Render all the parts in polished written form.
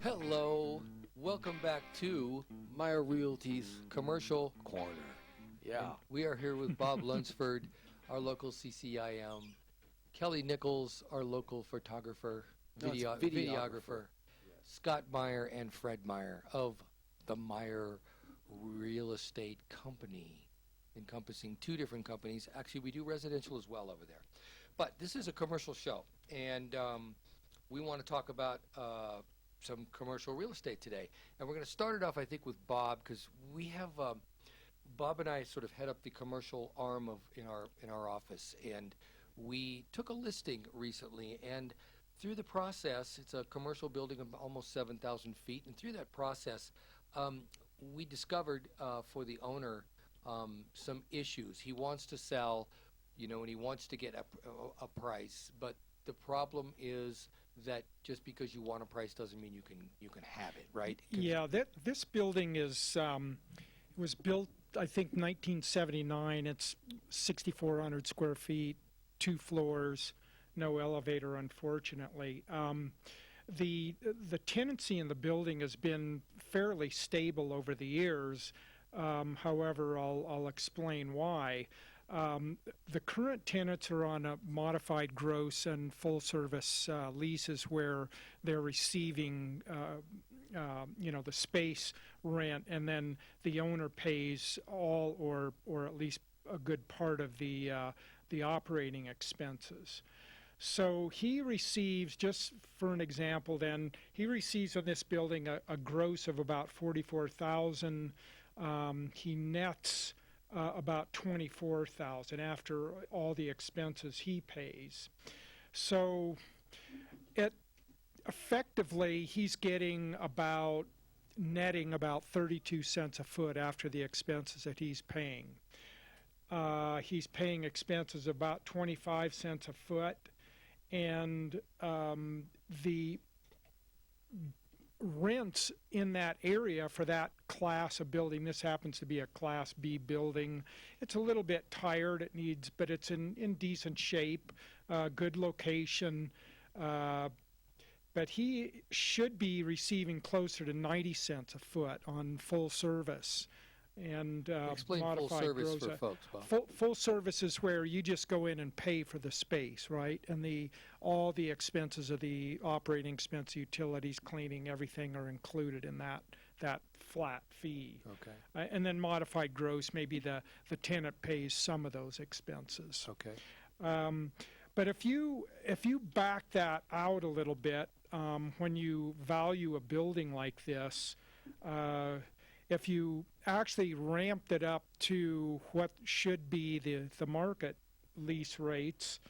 Hello, welcome back to Myer Realty's Commercial Corner. Yeah. And we are here with Bob Lunsford, our local CCIM, Kelly Nichols, our local photographer, No, it's videographer, Scott Myer and Fred Myer of the Myer Real Estate Company, encompassing two different companies. Actually, we do residential as well over there. But this is a commercial show, and we want to talk about some commercial real estate today. And we're going to start it off, I think, with Bob, because we have Bob and I sort of head up the commercial arm of in our office, and we took a listing recently, and through the process, it's a commercial building of almost 7,000 feet, and through that process, we discovered for the owner some issues. He wants to sell, and he wants to get a price, but the problem is that just because you want a price doesn't mean you can have it, right? Yeah, this building was built, I think, 1979. It's 6,400 square feet, 2 floors, no elevator, unfortunately. The tenancy in the building has been fairly stable over the years. However, I'll explain why. The current tenants are on a modified gross and full service leases where they're receiving the space rent, and then the owner pays all or at least a good part of the operating expenses. So he receives, just for an example, then he receives on this building a gross of about $44,000. He nets about $24,000 after all the expenses he pays. So effectively he's getting netting about 32 cents a foot after the expenses that he's paying. He's paying expenses about 25 cents a foot, and the rents in that area for that class of building, this happens to be a Class B building. It's a little bit tired, but it's in decent shape, good location, but he should be receiving closer to 90 cents a foot on full service. And explain full service for folks, Bob. Full service is where you just go in and pay for the space, right? And all the expenses of the operating expense, utilities, cleaning, everything are included in that flat fee. Okay. And then modified gross, maybe the tenant pays some of those expenses. Okay. But if you back that out a little bit, when you value a building like this, if you actually ramped it up to what should be the market lease rates,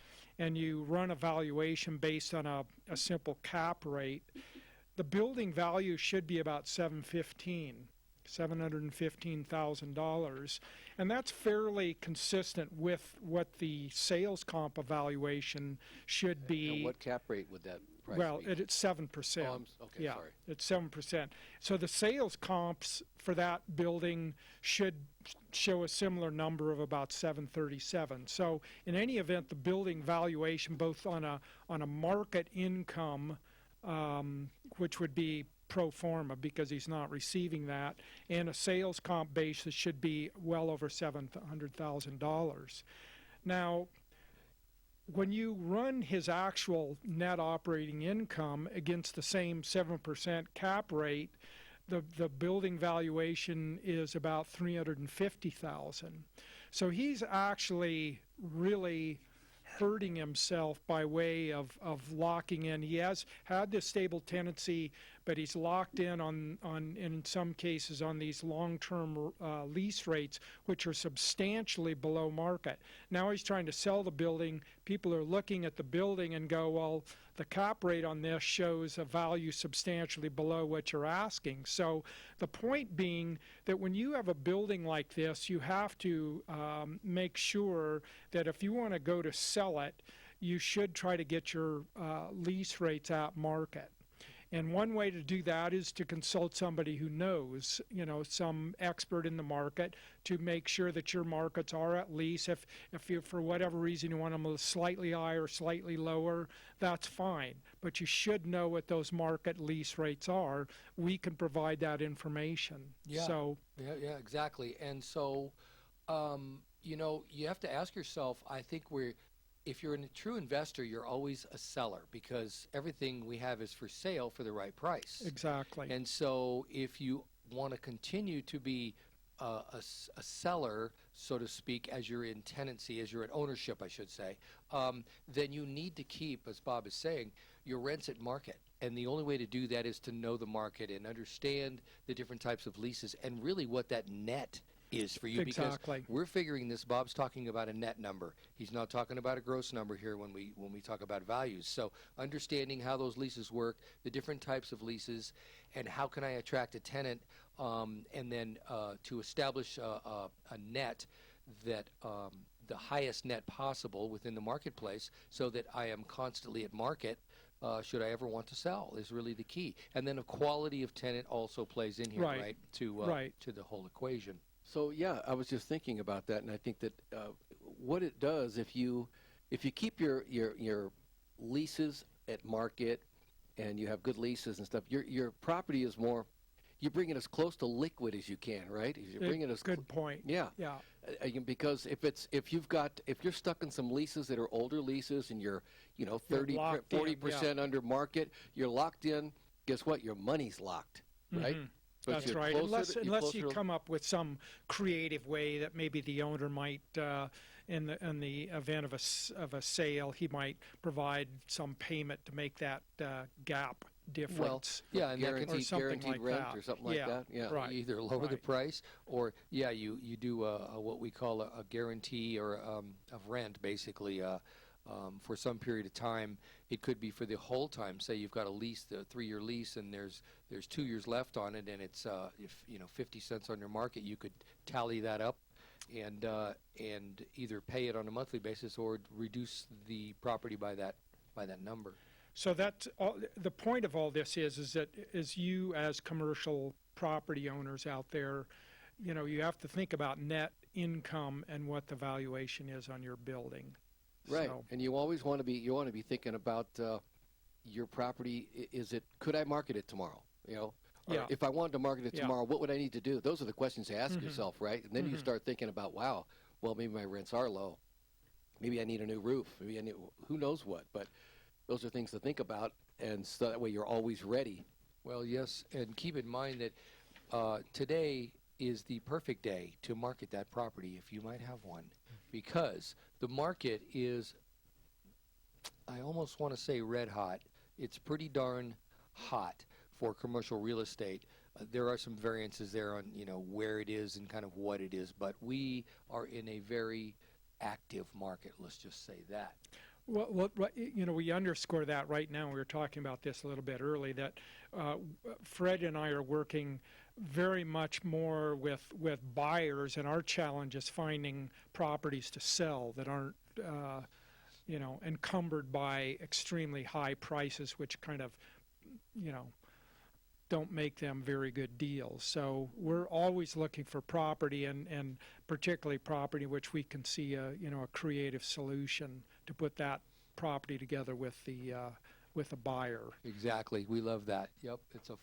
and you run a valuation based on a simple cap rate, the building value should be about $715,000, and that's fairly consistent with what the sales comp evaluation should be. And what cap rate would that price well, be? It's 7%. Okay, yeah, sorry. it's 7%. So the sales comps for that building should show a similar number of about 737. So in any event, the building valuation, both on a market income, which would be pro forma because he's not receiving that, and a sales comp basis should be well over $700,000. Now, when you run his actual net operating income against the same 7% cap rate, the building valuation is about $350,000. So he's actually really hurting himself by way of locking in. He has had this stable tenancy, but he's locked in in some cases on these long-term lease rates, which are substantially below market. Now he's trying to sell the building. People are looking at the building and go, well, the cap rate on this shows a value substantially below what you're asking. So the point being that when you have a building like this, you have to make sure that if you want to go to sell it, you should try to get your lease rates at market. And one way to do that is to consult somebody who knows, some expert in the market, to make sure that your markets are at least, if you, for whatever reason, you want them slightly higher, slightly lower, that's fine. But you should know what those market lease rates are. We can provide that information. Yeah. So, Yeah, exactly. And so, you have to ask yourself, I think if you're a true investor, you're always a seller because everything we have is for sale for the right price. exactly. And so if you want to continue to be a seller, so to speak, as you're in tenancy, as you're in ownership, I should say, then you need to keep, as Bob is saying, your rents at market. And the only way to do that is to know the market and understand the different types of leases and really what that net is for you. Exactly. Because we're figuring this. Bob's talking about a net number. He's not talking about a gross number here when we talk about values. So understanding how those leases work, the different types of leases, and how can I attract a tenant, and then to establish a net that the highest net possible within the marketplace, so that I am constantly at market. Should I ever want to sell is really the key. And then a quality of tenant also plays in here, right, to the whole equation. So yeah, I was just thinking about that, and I think that what it does if you keep your leases at market and you have good leases and stuff, your property is more. You bring it as close to liquid as you can, right? You bring it as good point. Yeah. Because if you're stuck in some leases that are older leases and you're 40% under market, you're locked in. Guess what? Your money's locked, right? Mm-hmm. That's right. Unless you come up with some creative way that maybe the owner might, in the event of a sale, he might provide some payment to make that gap difference. Well, yeah, and guaranteed like rent that. or something like that. Yeah. Right. You either lower the price, or you do what we call a guarantee or of rent, basically. For some period of time. It could be for the whole time. Say you've got a lease, a 3-year lease, and there's 2 years left on it, and it's 50 cents on your market. You could tally that up, and either pay it on a monthly basis or reduce the property by that number. So that's all, the point of all this is that as you as commercial property owners out there, you have to think about net income and what the valuation is on your building. Right, So, and you always want to be thinking about your property. Could I market it tomorrow? Or Yeah. if I wanted to market it Yeah. tomorrow, what would I need to do? Those are the questions to ask Mhm. yourself, right? And then you Mhm. start thinking about, wow, well, maybe my rents are low. Maybe I need a new roof. Maybe who knows what? But those are things to think about, and so that way you're always ready. Well, yes, and keep in mind that today is the perfect day to market that property if you might have one, because the market is, I almost want to say red hot. It's pretty darn hot for commercial real estate. There are some variances there on where it is and kind of what it is, but we are in a very active market. Let's just say that. Well, we underscore that right now. We were talking about this a little bit early, that Fred and I are working very much more with buyers, and our challenge is finding properties to sell that aren't, encumbered by extremely high prices, which kind of, don't make them very good deals. So we're always looking for property, and particularly property which we can see a creative solution to put that property together with a buyer. Exactly. We love that. Yep. That's a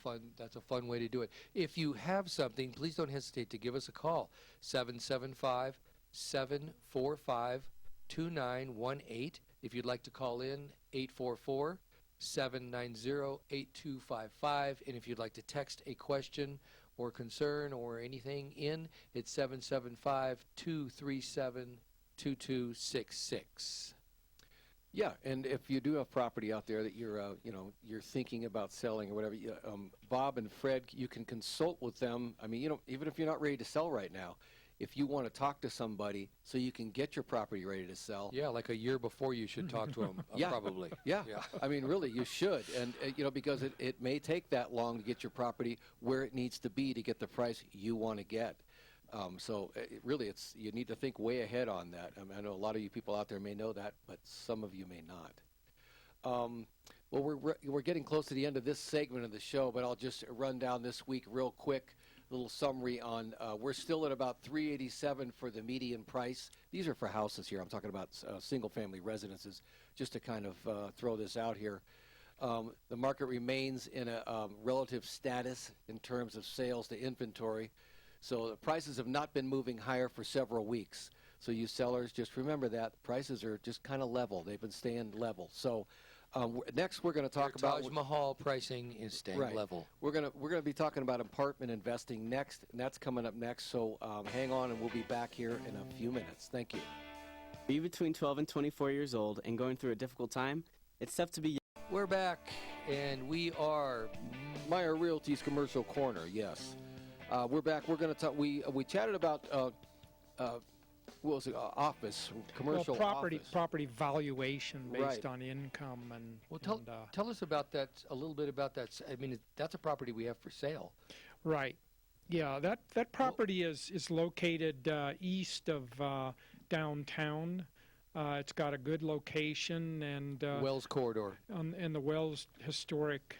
fun way to do it. If you have something, please don't hesitate to give us a call. 775-745-2918. If you'd like to call in, 844-790-8255. And if you'd like to text a question or concern or anything in, it's 775-237-2266. Yeah, and if you do have property out there that you're thinking about selling or whatever, Bob and Fred, you can consult with them. I mean, even if you're not ready to sell right now, if you want to talk to somebody so you can get your property ready to sell. Yeah, like a year before you should talk to them, Yeah. probably. Yeah. I mean, really, you should. And, because it may take that long to get your property where it needs to be to get the price you want to get. So you need to think way ahead on that. I know a lot of you people out there may know that, but some of you may not. Well, we're getting close to the end of this segment of the show, but I'll just run down this week real quick. Little summary on we're still at about 387 for the median price. These are for houses here. I'm talking about single-family residences. Just to kind of throw this out here, the market remains in a relative status in terms of sales to inventory. So the prices have not been moving higher for several weeks. So you sellers, just remember that prices are just kind of level. They've been staying level. So next we're going to talk about Taj Mahal pricing is staying right. level. We're gonna be talking about apartment investing next, and that's coming up next. So hang on, and we'll be back here in a few minutes. Thank you. Are you between 12 and 24 years old and going through a difficult time? It's tough to be. We're back, and we are Myer Realty's Commercial Corner. Yes, we're back. We're going to talk. We chatted about what was it? Office, commercial office. Property valuation based Right. on income and. Well, tell us about that, a little bit about that. I mean, that's a property we have for sale. Right. Yeah, that property is located east of downtown. It's got a good location and Wells Corridor in the Wells Historic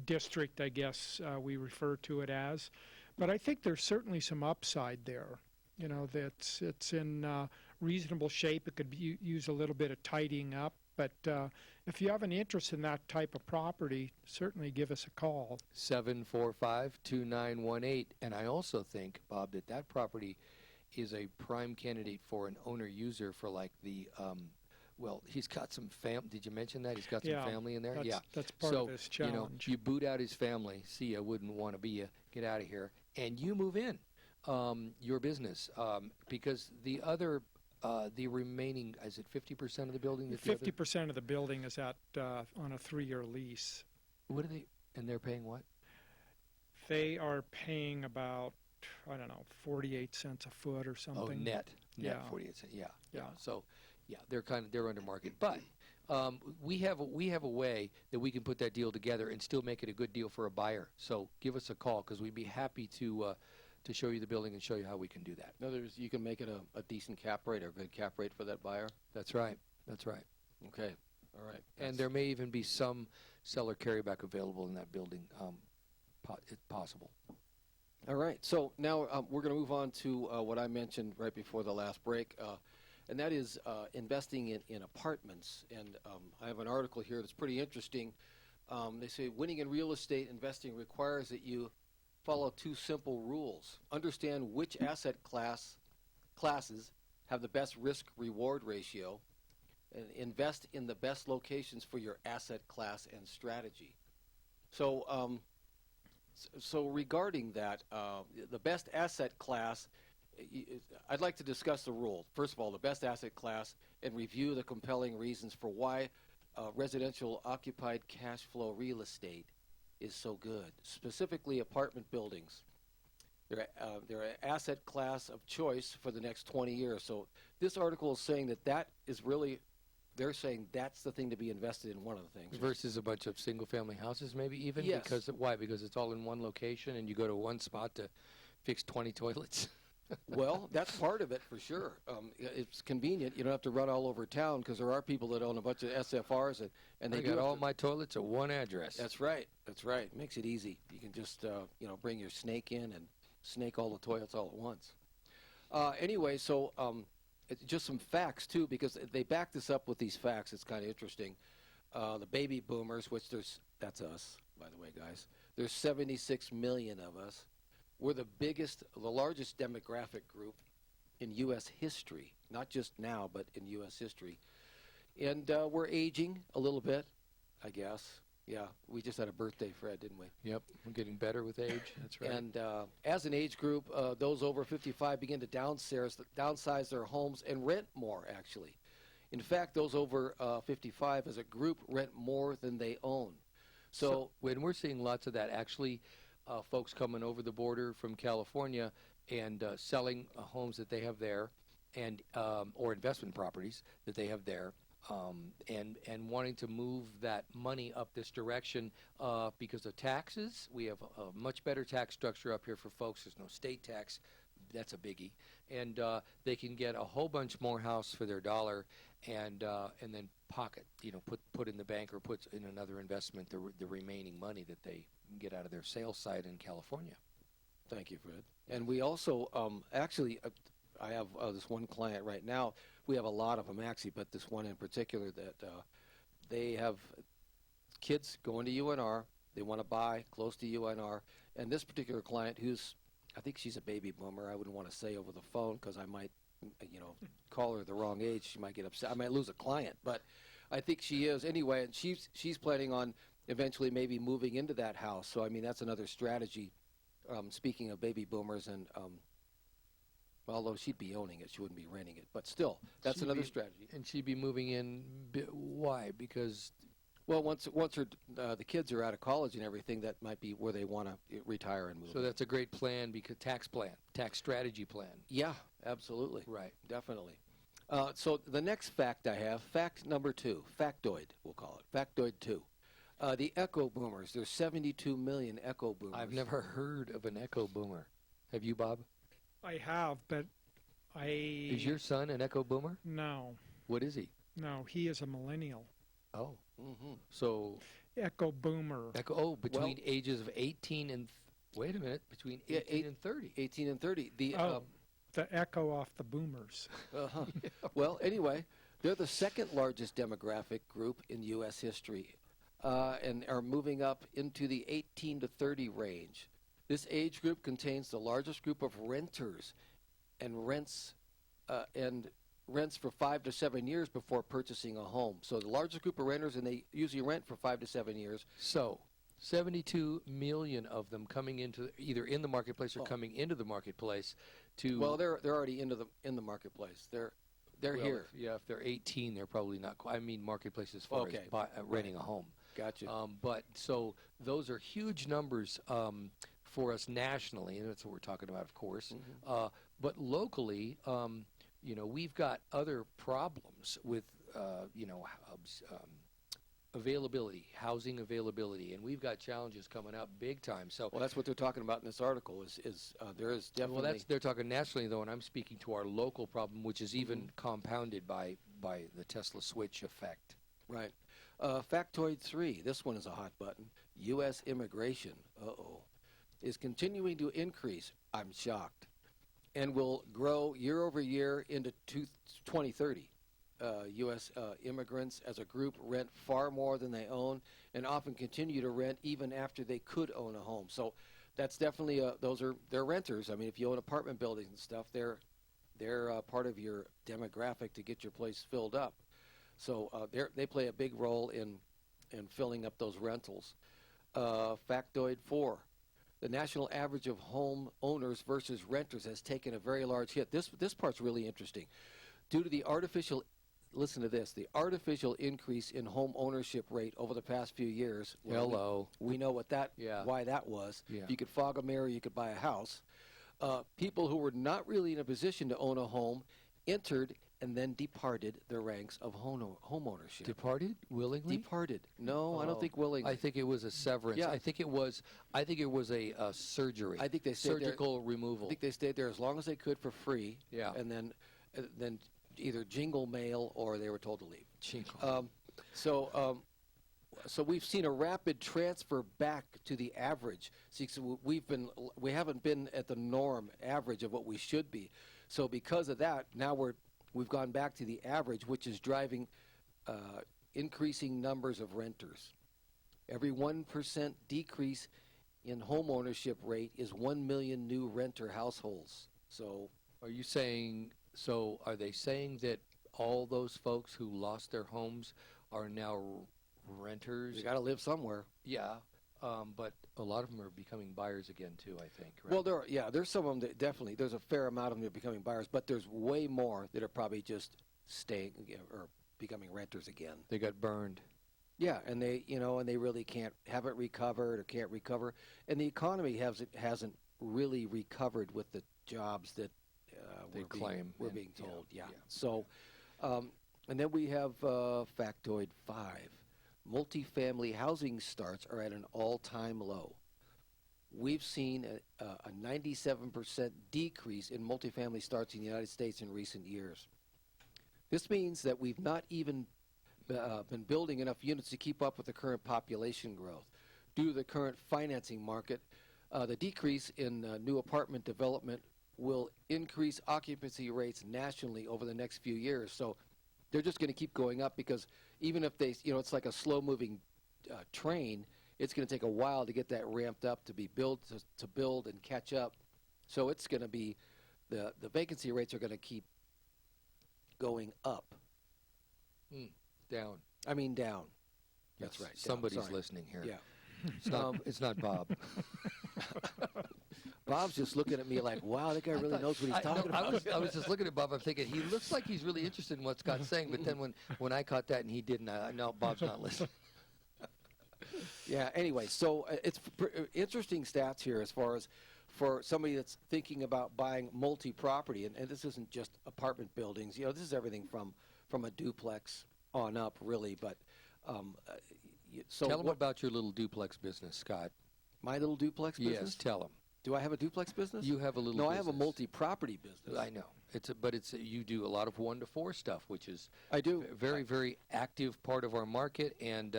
District. I guess we refer to it as. But I think there's certainly some upside there. You know, it's in reasonable shape. It could use a little bit of tidying up. But if you have an interest in that type of property, certainly give us a call. 745-2918. And I also think, Bob, that property is a prime candidate for an owner-user for like the, well, he's got some did you mention that? He's got some family in there? That's part of his challenge. You boot out his family. See, I wouldn't want to be you. Get out of here. And you move in your business because the other, the remaining, is it 50% of the building? 50% of the building is on a 3-year lease. What are they, and they're paying what? They are paying about, I don't know, 48 cents a foot or something. Oh, net Yeah. 48 cents. Yeah. Yeah. So, yeah, they're under market, but we have a way that we can put that deal together and still make it a good deal for a buyer. So give us a call because we'd be happy to show you the building and show you how we can do that. In other words, you can make it a decent cap rate or a good cap rate for that buyer. That's right. That's right. Okay. All right. And there may even be some seller carryback available in that building. It's possible. All right. So now we're going to move on to what I mentioned right before the last break, and that is investing in apartments. And I have an article here that's pretty interesting. They say winning in real estate investing requires that you follow 2 simple rules. Understand which asset classes have the best risk-reward ratio, and invest in the best locations for your asset class and strategy. So So regarding that, the best asset class, I'd like to discuss the rule. First of all, the best asset class and review the compelling reasons for why residential occupied cash flow real estate is so good, specifically apartment buildings. They're an asset class of choice for the next 20 years. So this article is saying that is really, they're saying that's the thing to be invested in, one of the things. Versus a bunch of single-family houses, maybe even? Yes. Why? Because it's all in one location and you go to one spot to fix 20 toilets? Well, that's part of it for sure. It's convenient. You don't have to run all over town because there are people that own a bunch of SFRs and they got all my toilets at one address. That's right. That's right. Makes it easy. You can just bring your snake in and snake all the toilets all at once. Anyway, so it's just some facts too, because they back this up with these facts. It's kind of interesting. The baby boomers, that's us, by the way, guys. There's 76 million of us. We're the largest demographic group in U.S. history, not just now, but in U.S. history. And we're aging a little bit, I guess. Yeah, we just had a birthday, Fred, didn't we? Yep, we're getting better with age. That's right. And as an age group, those over 55 begin to downsize their homes and rent more, actually. In fact, those over 55 as a group rent more than they own. So when we're seeing lots of that, actually, folks coming over the border from California and selling homes that they have there, and or investment properties that they have there, and wanting to move that money up this direction because of taxes. We have a much better tax structure up here for folks. There's no state tax. That's a biggie. And they can get a whole bunch more house for their dollar and then pocket, put in the bank or put in another investment the remaining money that they get out of their sales side in California. Thank you, Fred. And we also, I have this one client right now. We have a lot of them actually, but this one in particular that they have kids going to UNR. They want to buy close to UNR. And this particular client, I think she's a baby boomer. I wouldn't want to say over the phone because I might, call her the wrong age. She might get upset. I might lose a client, but I think she is anyway. And she's planning on eventually maybe moving into that house. So I mean, that's another strategy. Speaking of baby boomers, and although she'd be owning it, she wouldn't be renting it. But still, that's another strategy. And she'd be moving in. Why? Because Well, once her the kids are out of college and everything, that might be where they want to retire and move. so that's a great plan, because tax strategy plan. Yeah, absolutely, Right. definitely. So the next fact I have, fact number 2, factoid, we'll call it, factoid 2. The echo boomers. There's 72 million echo boomers. I've never heard of an echo boomer. Have you, Bob? I have, but Is your son an echo boomer? No, What is he? no, he is a millennial. Oh, Mm-hmm. so Echo boomer. between ages of 18 and wait a minute, between 18 and 30. 18 and 30. The echo off the boomers. Uh-huh. Well, anyway, they're the second largest demographic group in U.S. history, and are moving up into the 18 to 30 range. This age group contains the largest group of renters, and rents for 5 to 7 years before purchasing a home. So the largest group of renters, and they usually rent for 5 to 7 years. So 72 million of them coming into either in the marketplace or coming into the marketplace to. Well, they're already in the marketplace. They're well, here. if they're 18, they're probably not. I mean, marketplace as far Okay. as renting a home. Gotcha. But so those are huge numbers for us nationally, and that's what we're talking about, of course. Mm-hmm. But locally, we've got other problems with, availability, housing availability, and we've got challenges coming up big time. So, Well, that's what they're talking about in this article. Is there is definitely. well, they're talking nationally though, and I'm speaking to our local problem, which is even compounded by the Tesla switch effect. Right. Factoid 3, this one is a hot button. U.S. immigration, is continuing to increase. I'm shocked. And will grow year over year into 2030. U.S. Immigrants as a group rent far more than they own and often continue to rent even after they could own a home. So that's definitely, they're renters. I mean, if you own apartment buildings and stuff, they're part of your demographic to get your place filled up. So they play a big role in filling up those rentals. Factoid 4, the national average of home owners versus renters has taken a very large hit. This part's really interesting. Due to the artificial increase in home ownership rate over the past few years. Hello. We know why that was. Yeah. If you could fog a mirror, you could buy a house. People who were not really in a position to own a home entered and then departed the ranks of home ownership. Departed willingly? Departed. No, I don't think willingly. I think it was a severance. Yeah. I think it was a surgery. I think they stayed there- surgical removal. I think they stayed there as long as they could for free. Yeah. And then either jingle mail or they were told to leave. Jingle. So we've seen a rapid transfer back to the average. See, so we haven't been at the norm average of what we should be. So because of that, now we've gone back to the average, which is driving increasing numbers of renters. Every 1% decrease in home ownership rate is 1 million new renter households. So Are they saying that all those folks who lost their homes are now renters? you got to live somewhere. Yeah, but a lot of them are becoming buyers again too, I think. Right? Well, there's some of them that definitely, there's a fair amount of them that are becoming buyers, but there's way more that are probably just staying or becoming renters again. they got burned. Yeah, and they really haven't recovered or can't recover, and the economy hasn't really recovered with the jobs that They claim. we're And- being told. yeah. So, and then we have factoid 5. Multifamily housing starts are at an all-time low. We've seen a 97% decrease in multifamily starts in the United States in recent years. This means that we've not even been building enough units to keep up with the current population growth. Due to the current financing market, the decrease in new apartment development will increase occupancy rates nationally over the next few years. So they're just going to keep going up because even if they, it's like a slow-moving train, it's going to take a while to get that ramped up to be built, to build and catch up. So it's going to be, the vacancy rates are going to keep going up. Down. I mean down. That's Yes, right. down. Somebody's Sorry. listening here. Yeah. It's not Bob. Bob's just looking at me like, wow, that guy really knows what he's talking about. I was just looking at Bob. I'm thinking he looks like he's really interested in what Scott's saying. But then when I caught that and he didn't, I know Bob's not listening. Yeah, anyway, so it's interesting stats here as far as for somebody that's thinking about buying multi-property, and this isn't just apartment buildings. This is everything from a duplex on up, really. But so Tell him about your little duplex business, Scott. my little duplex business? Yes, tell him. Do I have a duplex business? You have a little No, business. I have a multi-property business. I know. You do a lot of 1-to-4 stuff, which is I do. a very, very active part of our market, and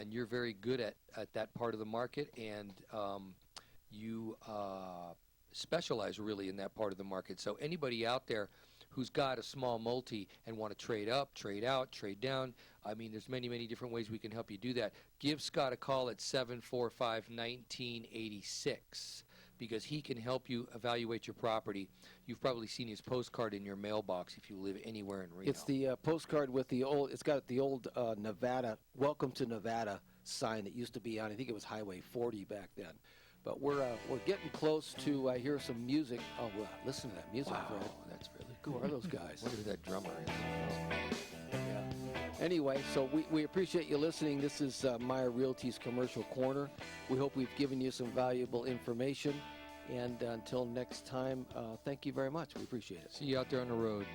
you're very good at that part of the market, and you specialize really in that part of the market. So anybody out there who's got a small multi and want to trade up, trade out, trade down, I mean, there's many, many different ways we can help you do that. Give Scott a call at 745-1986 because he can help you evaluate your property. You've probably seen his postcard in your mailbox if you live anywhere in Reno. It's the postcard with it's got the old Nevada, Welcome to Nevada sign that used to be on, I think it was Highway 40 back then. But we're getting close to hear some music. Oh, well, listen to that music, Wow, Fred. that's really Who cool. are those guys? Wonder who that drummer is. Yeah. Anyway, so we appreciate you listening. This is Myer Realty's Commercial Corner. We hope we've given you some valuable information. And until next time, thank you very much. We appreciate it. See you out there on the road.